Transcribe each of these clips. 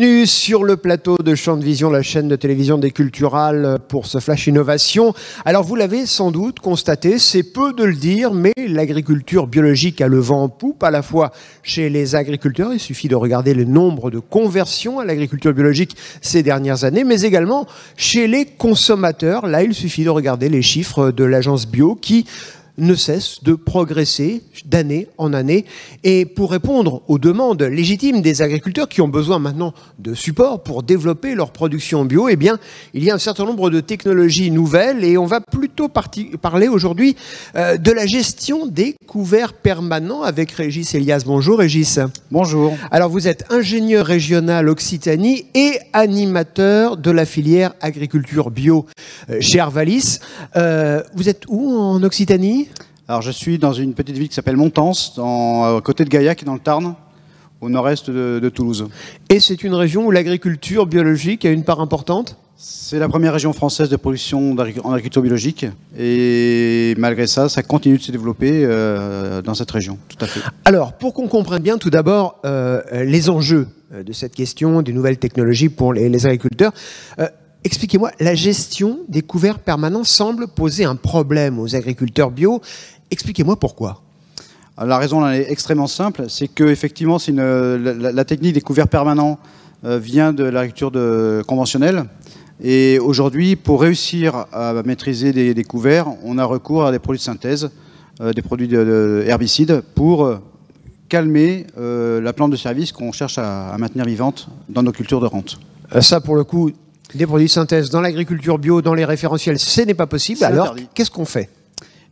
Bienvenue sur le plateau de Champ de Vision, la chaîne de télévision des Culturales pour ce Flash Innovation. Alors vous l'avez sans doute constaté, c'est peu de le dire, mais l'agriculture biologique a le vent en poupe, à la fois chez les agriculteurs, il suffit de regarder le nombre de conversions à l'agriculture biologique ces dernières années, mais également chez les consommateurs. Là, il suffit de regarder les chiffres de l'agence bio qui ne cesse de progresser d'année en année. Et pour répondre aux demandes légitimes des agriculteurs qui ont besoin maintenant de support pour développer leur production bio, eh bien, il y a un certain nombre de technologies nouvelles et on va plutôt parler aujourd'hui de la gestion des couverts permanents avec Régis Elias. Bonjour Régis. Bonjour. Alors vous êtes ingénieur régional Occitanie et animateur de la filière agriculture bio chez Arvalis. Vous êtes où en Occitanie ? Alors je suis dans une petite ville qui s'appelle Montance, à côté de Gaillac, dans le Tarn, au nord-est de Toulouse. Et c'est une région où l'agriculture biologique a une part importante ? C'est la première région française de production en agriculture biologique. Et malgré ça, ça continue de se développer dans cette région, tout à fait. Alors, pour qu'on comprenne bien tout d'abord les enjeux de cette question, des nouvelles technologies pour les agriculteurs, expliquez-moi, la gestion des couverts permanents semble poser un problème aux agriculteurs bio. Expliquez-moi pourquoi. Alors, la raison elle est extrêmement simple, c'est qu'effectivement, la technique des couverts permanents vient de l'agriculture conventionnelle. Et aujourd'hui, pour réussir à maîtriser des couverts, on a recours à des produits de synthèse, des produits herbicides, pour calmer la plante de service qu'on cherche à maintenir vivante dans nos cultures de rente. Ça, pour le coup, des produits de synthèse dans l'agriculture bio, dans les référentiels, ce n'est pas possible. Alors, qu'est-ce qu'on fait ?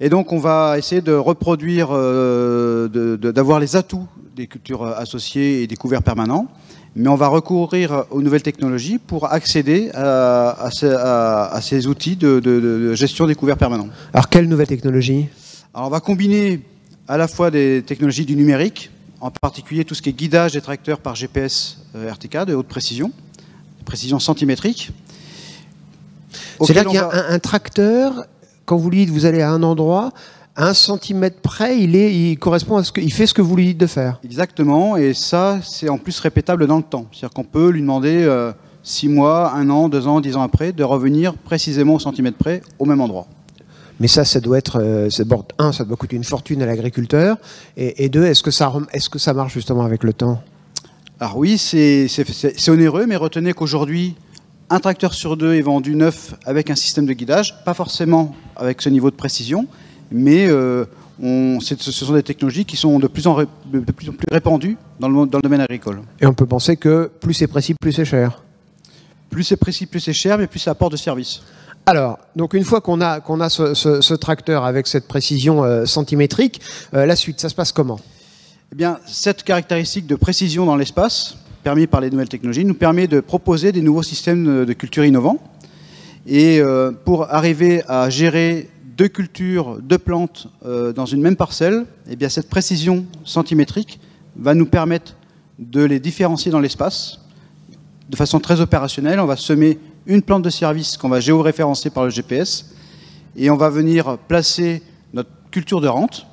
Et donc, on va essayer de reproduire, d'avoir les atouts des cultures associées et des couverts permanents. Mais on va recourir aux nouvelles technologies pour accéder à ces outils de gestion des couverts permanents. Alors, quelles nouvelles technologies ? Alors, on va combiner à la fois des technologies du numérique, en particulier tout ce qui est guidage des tracteurs par GPS RTK de haute précision centimétrique. C'est-à-dire qu'il y a un tracteur, quand vous lui dites vous allez à un endroit, à 1 centimètre près, il correspond à il fait ce que vous lui dites de faire. Exactement, et ça, c'est en plus répétable dans le temps. C'est-à-dire qu'on peut lui demander 6 mois, 1 an, 2 ans, 10 ans après, de revenir précisément au centimètre près, au même endroit. Mais ça doit être, ça doit coûter une fortune à l'agriculteur, et 2, est-ce que ça marche justement avec le temps ? Alors oui, c'est onéreux, mais retenez qu'aujourd'hui, un tracteur sur 2 est vendu neuf avec un système de guidage, pas forcément avec ce niveau de précision, mais ce sont des technologies qui sont de plus en plus répandues dans le domaine agricole. Et on peut penser que plus c'est précis, plus c'est cher. Plus c'est précis, plus c'est cher, mais plus ça apporte de service. Alors, donc une fois qu'on a ce tracteur avec cette précision centimétrique, la suite, ça se passe comment ? Eh bien, cette caractéristique de précision dans l'espace, permis par les nouvelles technologies, nous permet de proposer des nouveaux systèmes de culture innovants. Et pour arriver à gérer 2 cultures, 2 plantes dans une même parcelle, eh bien, cette précision centimétrique va nous permettre de les différencier dans l'espace de façon très opérationnelle. On va semer une plante de service qu'on va géoréférencer par le GPS et on va venir placer notre culture de rente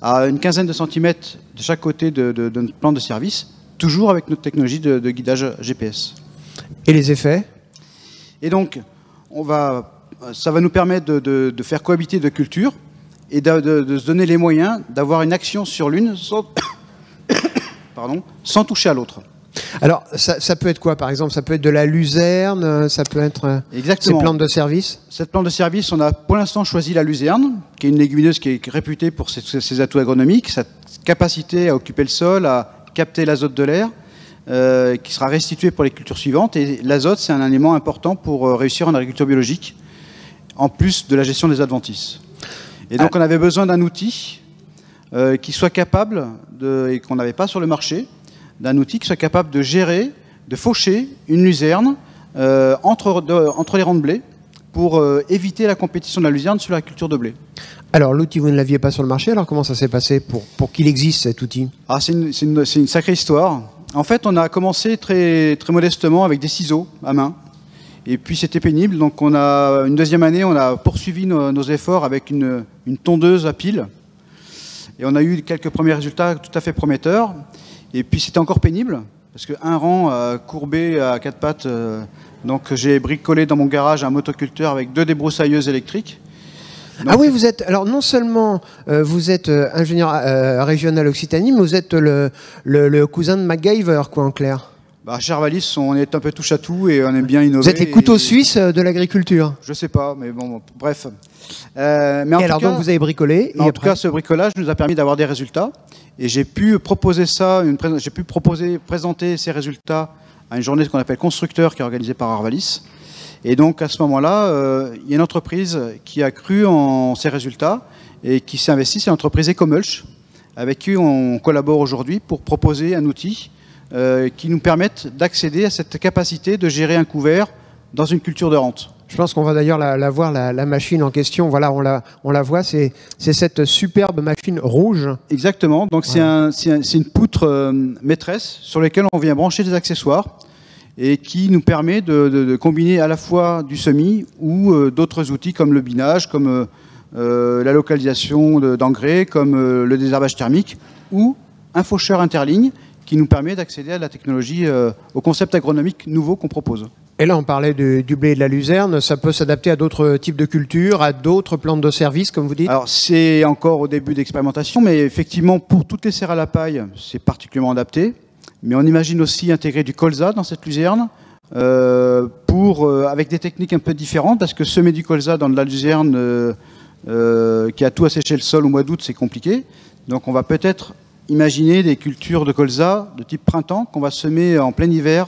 à une quinzaine de centimètres de chaque côté de notre plante de service, toujours avec notre technologie de guidage GPS. Et les effets ? Et donc, ça va nous permettre de faire cohabiter 2 cultures et de se donner les moyens d'avoir une action sur l'une sans toucher à l'autre. Alors, ça peut être quoi, par exemple ? Ça peut être de la luzerne, ça peut être ces plantes de service ? Cette plante de service, on a pour l'instant choisi la luzerne, qui est une légumineuse qui est réputée pour ses atouts agronomiques, sa capacité à occuper le sol, à capter l'azote de l'air, qui sera restitué pour les cultures suivantes. Et l'azote, c'est un élément important pour réussir en agriculture biologique, en plus de la gestion des adventices. Et donc, on avait besoin d'un outil qui soit capable, et qu'on n'avait pas sur le marché, d'un outil qui soit capable de gérer, de faucher une luzerne entre les rangs de blé pour éviter la compétition de la luzerne sur la culture de blé. Alors, l'outil, vous ne l'aviez pas sur le marché, alors comment ça s'est passé pour qu'il existe, cet outil ? C'est une sacrée histoire. En fait, on a commencé très, très modestement avec des ciseaux à main. Et puis, c'était pénible. Donc, une deuxième année, on a poursuivi nos efforts avec une tondeuse à pile. Et on a eu quelques premiers résultats tout à fait prometteurs. Et puis, c'était encore pénible. parce qu'un rang courbé à 4 pattes. Donc j'ai bricolé dans mon garage un motoculteur avec 2 débroussailleuses électriques. Donc, ah oui, vous êtes, alors non seulement vous êtes ingénieur régional Occitanie, mais vous êtes le cousin de MacGyver, quoi, en clair. Bah, chez Arvalis, on est un peu touche à tout et on aime bien innover. Vous êtes les couteaux suisses de l'agriculture. Je sais pas, mais bon, bref. Mais et alors, donc, vous avez bricolé. En tout cas, ce bricolage nous a permis d'avoir des résultats. Et j'ai pu proposer ça, présenter ces résultats à une journée qu'on appelle Constructeur, qui est organisée par Arvalis. Et donc, à ce moment-là, il y a une entreprise qui a cru en ces résultats et qui s'est investie, c'est l'entreprise Ecomulch, avec qui on collabore aujourd'hui pour proposer un outil qui nous permette d'accéder à cette capacité de gérer un couvert dans une culture de rente. Je pense qu'on va d'ailleurs la voir, la machine en question. Voilà, on la voit, c'est cette superbe machine rouge. Exactement, donc ouais. C'est une poutre maîtresse sur laquelle on vient brancher des accessoires et qui nous permet de combiner à la fois du semis ou d'autres outils comme le binage, comme la localisation d'engrais, comme le désherbage thermique ou un faucheur interligne qui nous permet d'accéder à la technologie, au concept agronomique nouveau qu'on propose. Et là, on parlait du blé et de la luzerne. Ça peut s'adapter à d'autres types de cultures, à d'autres plantes de service, comme vous dites? Alors, c'est encore au début d'expérimentation, mais effectivement, pour toutes les serres à la paille, c'est particulièrement adapté. Mais on imagine aussi intégrer du colza dans cette luzerne, avec des techniques un peu différentes, parce que semer du colza dans de la luzerne qui a tout asséché le sol au mois d'août, c'est compliqué. Donc, on va peut-être imaginer des cultures de colza de type printemps qu'on va semer en plein hiver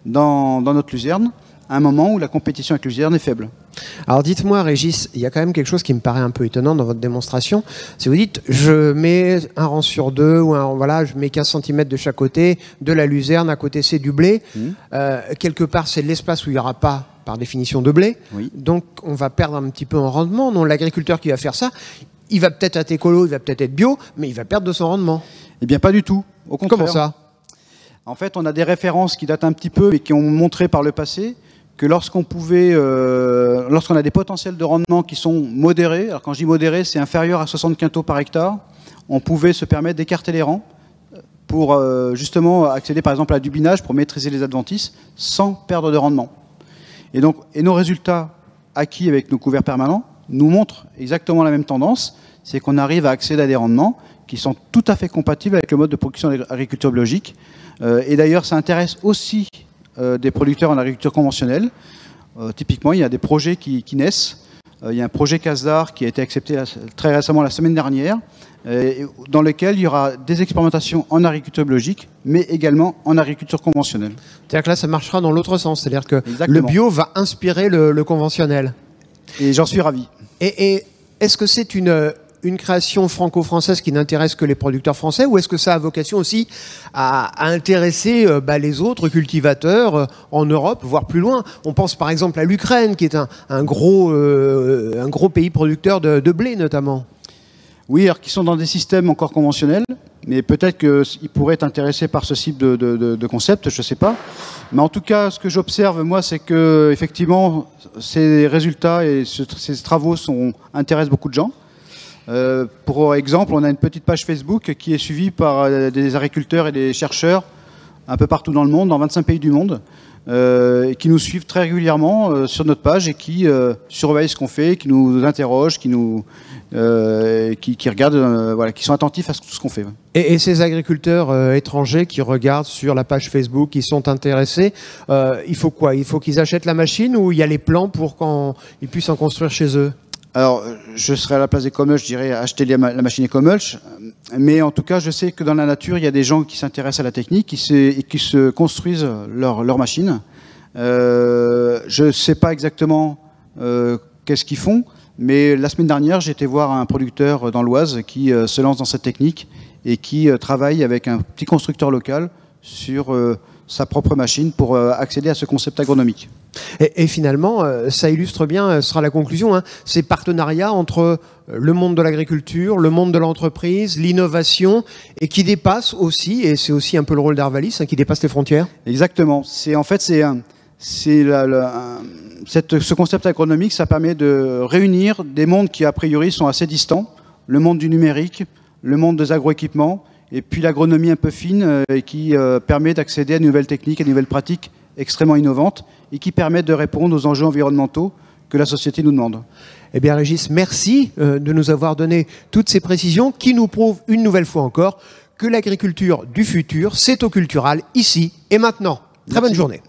dans notre luzerne, à un moment où la compétition avec la luzerne est faible. Alors dites-moi, Régis, il y a quand même quelque chose qui me paraît un peu étonnant dans votre démonstration. Si vous dites, je mets un rang sur 2, ou voilà, je mets 15 cm de chaque côté, de la luzerne, à côté c'est du blé. Quelque part, c'est de l'espace où il n'y aura pas, par définition, de blé. Oui. Donc on va perdre un petit peu en rendement. Non, l'agriculteur qui va faire ça, il va peut-être être écolo, il va peut-être être bio, mais il va perdre de son rendement. Eh bien, pas du tout. Au contraire. Comment ça? En fait, on a des références qui datent un petit peu, mais qui ont montré par le passé que lorsqu'on a des potentiels de rendement qui sont modérés, alors quand je dis modérés, c'est inférieur à 60 quintaux par hectare, on pouvait se permettre d'écarter les rangs pour justement accéder par exemple à du binage pour maîtriser les adventices sans perdre de rendement. Et nos résultats acquis avec nos couverts permanents nous montrent exactement la même tendance, c'est qu'on arrive à accéder à des rendements qui sont tout à fait compatibles avec le mode de production de l'agriculture biologique. Et d'ailleurs, ça intéresse aussi des producteurs en agriculture conventionnelle. Typiquement, il y a des projets qui naissent. Il y a un projet CASDAR qui a été accepté très récemment, la semaine dernière, dans lequel il y aura des expérimentations en agriculture biologique, mais également en agriculture conventionnelle. C'est-à-dire que là, ça marchera dans l'autre sens. C'est-à-dire que exactement. Le bio va inspirer le conventionnel. Et j'en suis ravi. Et est-ce que c'est une création franco-française qui n'intéresse que les producteurs français, ou est-ce que ça a vocation aussi à intéresser les autres cultivateurs en Europe, voire plus loin? On pense par exemple à l'Ukraine, qui est un gros pays producteur de blé notamment. Oui, alors qui sont dans des systèmes encore conventionnels, mais peut-être qu'ils pourraient être intéressés par ce type de concept, je ne sais pas. Mais en tout cas, ce que j'observe, moi, c'est que effectivement, ces résultats et ces travaux intéressent beaucoup de gens. Pour exemple, on a une petite page Facebook qui est suivie par des agriculteurs et des chercheurs un peu partout dans le monde, dans 25 pays du monde, qui nous suivent très régulièrement sur notre page et qui surveillent ce qu'on fait, qui nous interrogent, qui regardent, voilà, qui sont attentifs à tout ce qu'on fait. Et ces agriculteurs étrangers qui regardent sur la page Facebook, qui sont intéressés, il faut quoi? Il faut qu'ils achètent la machine, ou il y a les plans pour qu'ils puissent en construire chez eux? Alors, je serais à la place d'Ecomulch, je dirais acheter la machine Ecomulch. Mais en tout cas, je sais que dans la nature, il y a des gens qui s'intéressent à la technique et qui se construisent leur machine. Je ne sais pas exactement qu'est-ce qu'ils font, mais la semaine dernière, j'ai été voir un producteur dans l'Oise qui se lance dans cette technique et qui travaille avec un petit constructeur local sur sa propre machine pour accéder à ce concept agronomique. Et finalement, ça illustre bien, ce sera la conclusion, ces partenariats entre le monde de l'agriculture, le monde de l'entreprise, l'innovation, et qui dépassent aussi, et c'est aussi un peu le rôle d'Arvalis, qui dépasse les frontières. Exactement. Ce concept agronomique, ça permet de réunir des mondes qui, a priori, sont assez distants. Le monde du numérique, le monde des agroéquipements et puis l'agronomie un peu fine qui permet d'accéder à de nouvelles techniques, à de nouvelles pratiques extrêmement innovantes et qui permettent de répondre aux enjeux environnementaux que la société nous demande. Eh bien Régis, merci de nous avoir donné toutes ces précisions qui nous prouvent une nouvelle fois encore que l'agriculture du futur, c'est au Cultural, ici et maintenant. Très bonne journée.